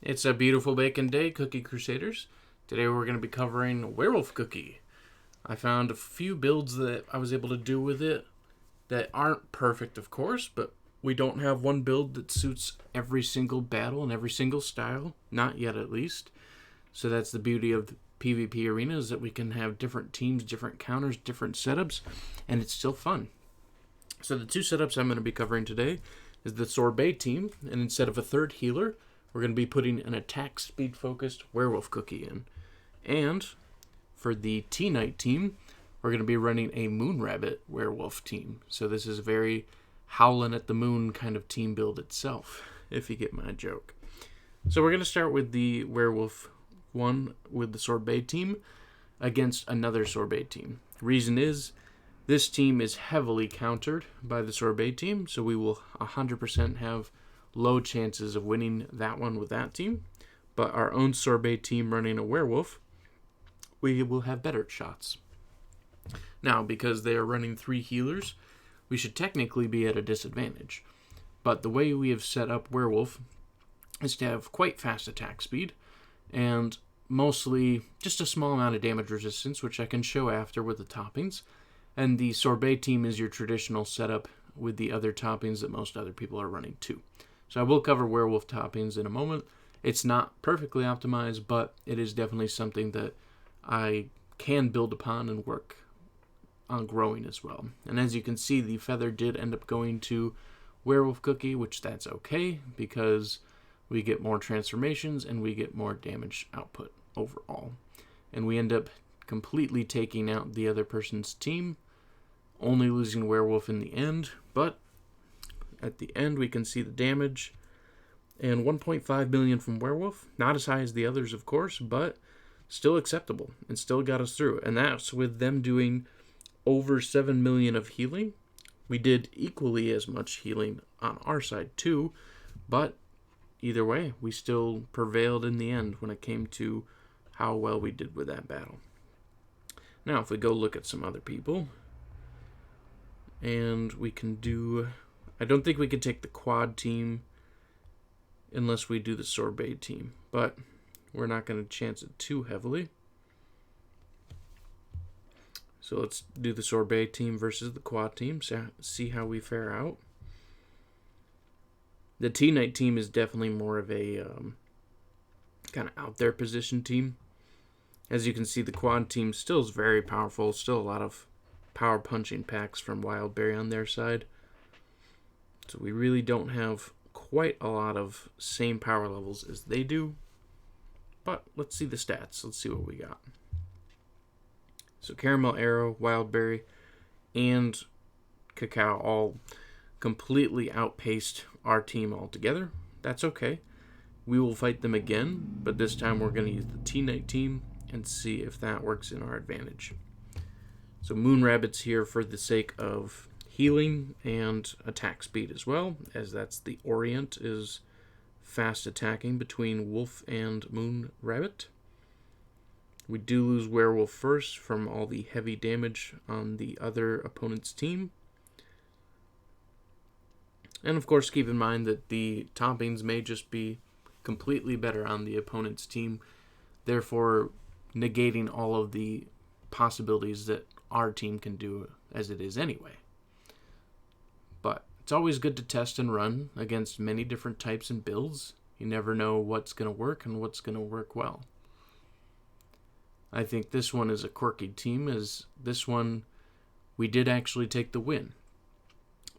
It's a beautiful bacon day, Cookie Crusaders. Today we're going to be covering Werewolf Cookie. I found a few builds that I was able to do with it that aren't perfect, of course, but we don't have one build that suits every single battle and every single style. Not yet, at least. So that's the beauty of the PvP arena, is that we can have different teams, different counters, different setups, and it's still fun. So the two setups I'm going to be covering today is the Sorbet team, and instead of a third healer, we're going to be putting an attack speed focused werewolf cookie in. And for the T-Night team, we're going to be running a moonrabbit werewolf team. So this is a very howling at the moon kind of team build itself, if you get my joke. So we're going to start with the werewolf one with the Sorbet team against another Sorbet team. Reason is, this team is heavily countered by the Sorbet team, so we will 100% have low chances of winning that one with that team. But our own Sorbet team running a werewolf, we will have better shots. Now, because they are running 3 healers, we should technically be at a disadvantage. But the way we have set up werewolf is to have quite fast attack speed, and mostly just a small amount of damage resistance, which I can show after with the toppings. And the Sorbet team is your traditional setup with the other toppings that most other people are running too. So I will cover werewolf toppings in a moment. It's not perfectly optimized, but it is definitely something that I can build upon and work on growing as well. And as you can see, the feather did end up going to werewolf cookie, which that's okay, because we get more transformations and we get more damage output overall. And we end up completely taking out the other person's team, only losing werewolf in the end, but at the end we can see the damage, and 1.5 million from werewolf, not as high as the others of course, but still acceptable and still got us through. And that's with them doing over 7 million of healing. We did equally as much healing on our side too, but either way we still prevailed in the end when it came to how well we did with that battle. Now if we go look at some other people, and we can do, I don't think we can take the quad team unless we do the Sorbet team, but we're not going to chance it too heavily. So let's do the Sorbet team versus the quad team, see how we fare out. The T-Night team is definitely more of a kind of out there position team. As you can see, the quad team still is very powerful, still a lot of power punching packs from Wildberry on their side. So we really don't have quite a lot of same power levels as they do. But let's see the stats. Let's see what we got. So Caramel Arrow, Wildberry, and Cacao all completely outpaced our team altogether. That's okay. We will fight them again, but this time we're going to use the T-Night team and see if that works in our advantage. So moonrabbit's here for the sake of healing and attack speed as well, as that's the orient, is fast attacking between wolf and moonrabbit. We do lose werewolf first from all the heavy damage on the other opponent's team. And of course keep in mind that the toppings may just be completely better on the opponent's team, therefore negating all of the possibilities that our team can do as it is anyway. But it's always good to test and run against many different types and builds. You never know what's going to work and what's going to work well. I think this one is a quirky team, as this one we did actually take the win.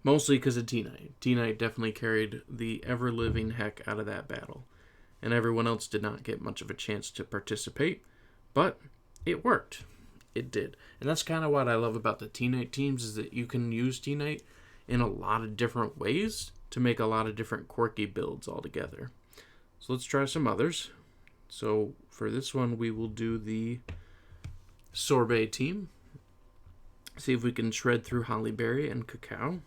Mostly because of T-Night. T-Night definitely carried the ever-living heck out of that battle. And everyone else did not get much of a chance to participate, but it worked. It did. And that's kind of what I love about the T-Night teams, is that you can use T-Night in a lot of different ways to make a lot of different quirky builds altogether. So let's try some others. So for this one, we will do the Sorbet team. See if we can shred through Hollyberry and Cacao.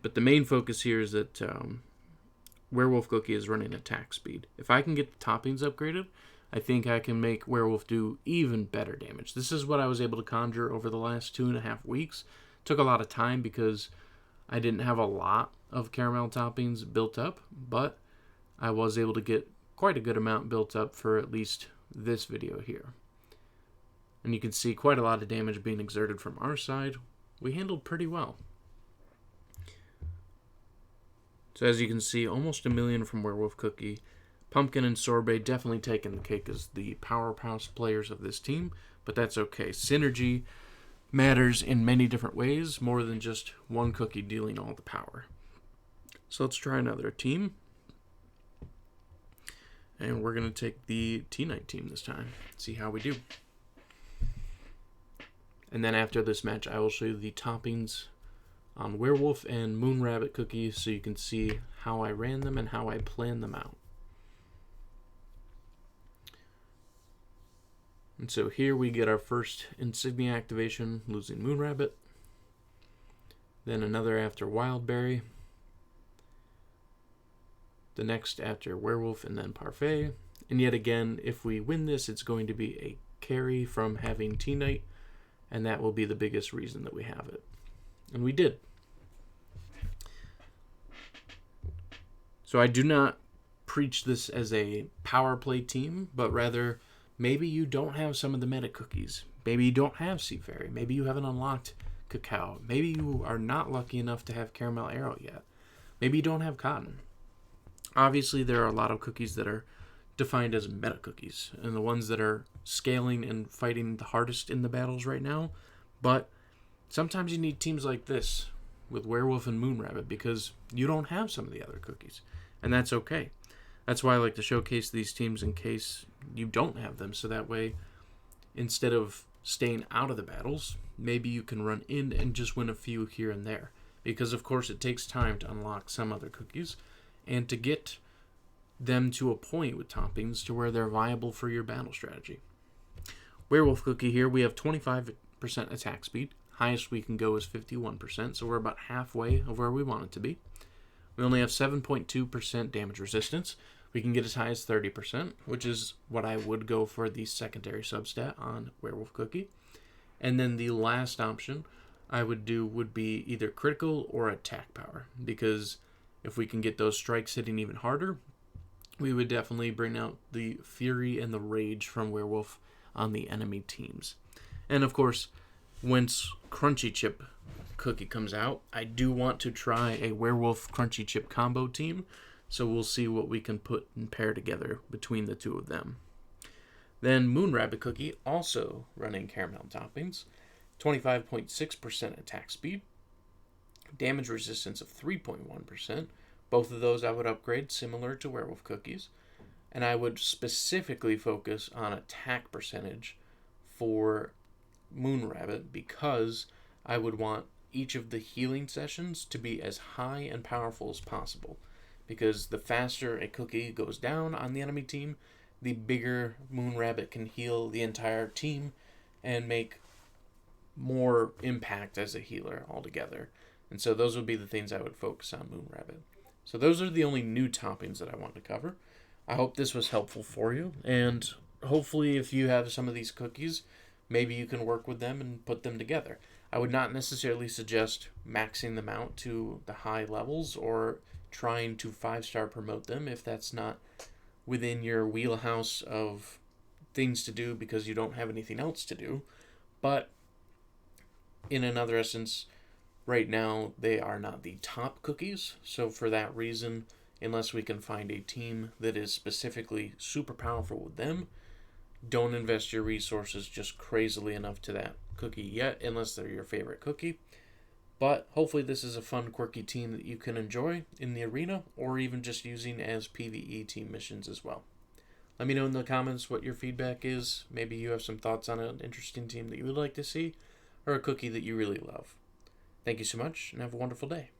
But the main focus here is that Werewolf Cookie is running attack speed. If I can get the toppings upgraded, I think I can make Werewolf do even better damage. This is what I was able to conjure over the last 2.5 weeks. Took a lot of time because I didn't have a lot of caramel toppings built up, but I was able to get quite a good amount built up for at least this video here. And you can see quite a lot of damage being exerted from our side. We handled pretty well. So as you can see, almost 1 million from Werewolf Cookie. Pumpkin and Sorbet definitely taking the cake as the powerhouse players of this team, but that's okay. Synergy matters in many different ways, more than just one cookie dealing all the power. So let's try another team. And we're going to take the T-Night team this time. See how we do. And then after this match, I will show you the toppings on Werewolf and Moonrabbit cookies so you can see how I ran them and how I planned them out. And so here we get our first insignia activation, losing Moonrabbit. Then another after Wildberry. The next after Werewolf and then Parfait. And yet again, if we win this, it's going to be a carry from having T-Night. And that will be the biggest reason that we have it. And we did. So I do not preach this as a power play team, but rather maybe you don't have some of the meta cookies. Maybe you don't have Sea Fairy. Maybe you haven't unlocked Cacao. Maybe you are not lucky enough to have Caramel Arrow yet. Maybe you don't have Cotton. Obviously, there are a lot of cookies that are defined as meta cookies, and the ones that are scaling and fighting the hardest in the battles right now. But sometimes you need teams like this with Werewolf and Moonrabbit because you don't have some of the other cookies, and that's okay. That's why I like to showcase these teams in case you don't have them, so that way instead of staying out of the battles, maybe you can run in and just win a few here and there, because of course it takes time to unlock some other cookies and to get them to a point with toppings to where they're viable for your battle strategy. Werewolf cookie here, we have 25% attack speed. Highest we can go is 51%, so we're about halfway of where we want it to be. We only have 7.2% damage resistance. We can get as high as 30%, which is what I would go for the secondary substat on Werewolf cookie. And then the last option I would do would be either critical or attack power, because if we can get those strikes hitting even harder, we would definitely bring out the fury and the rage from Werewolf on the enemy teams. And of course, once Crunchy Chip cookie comes out, I do want to try a Werewolf Crunchy Chip combo team, so we'll see what we can put and pair together between the two of them. Then Moonrabbit cookie, also running caramel toppings, 25.6% attack speed, damage resistance of 3.1%. Both of those I would upgrade similar to Werewolf cookies. And I would specifically focus on attack percentage for Moonrabbit because I would want each of the healing sessions to be as high and powerful as possible. Because the faster a cookie goes down on the enemy team, the bigger Moonrabbit can heal the entire team and make more impact as a healer altogether. And so those would be the things I would focus on Moonrabbit. So those are the only new toppings that I want to cover. I hope this was helpful for you, and hopefully if you have some of these cookies, maybe you can work with them and put them together. I would not necessarily suggest maxing them out to the high levels or trying to 5-star promote them if that's not within your wheelhouse of things to do because you don't have anything else to do. But in another essence, right now they are not the top cookies, so for that reason, unless we can find a team that is specifically super powerful with them, don't invest your resources just crazily enough to that cookie yet, unless they're your favorite cookie. But hopefully this is a fun, quirky team that you can enjoy in the arena, or even just using as PvE team missions as well. Let me know in the comments what your feedback is. Maybe you have some thoughts on an interesting team that you would like to see, or a cookie that you really love. Thank you so much, and have a wonderful day.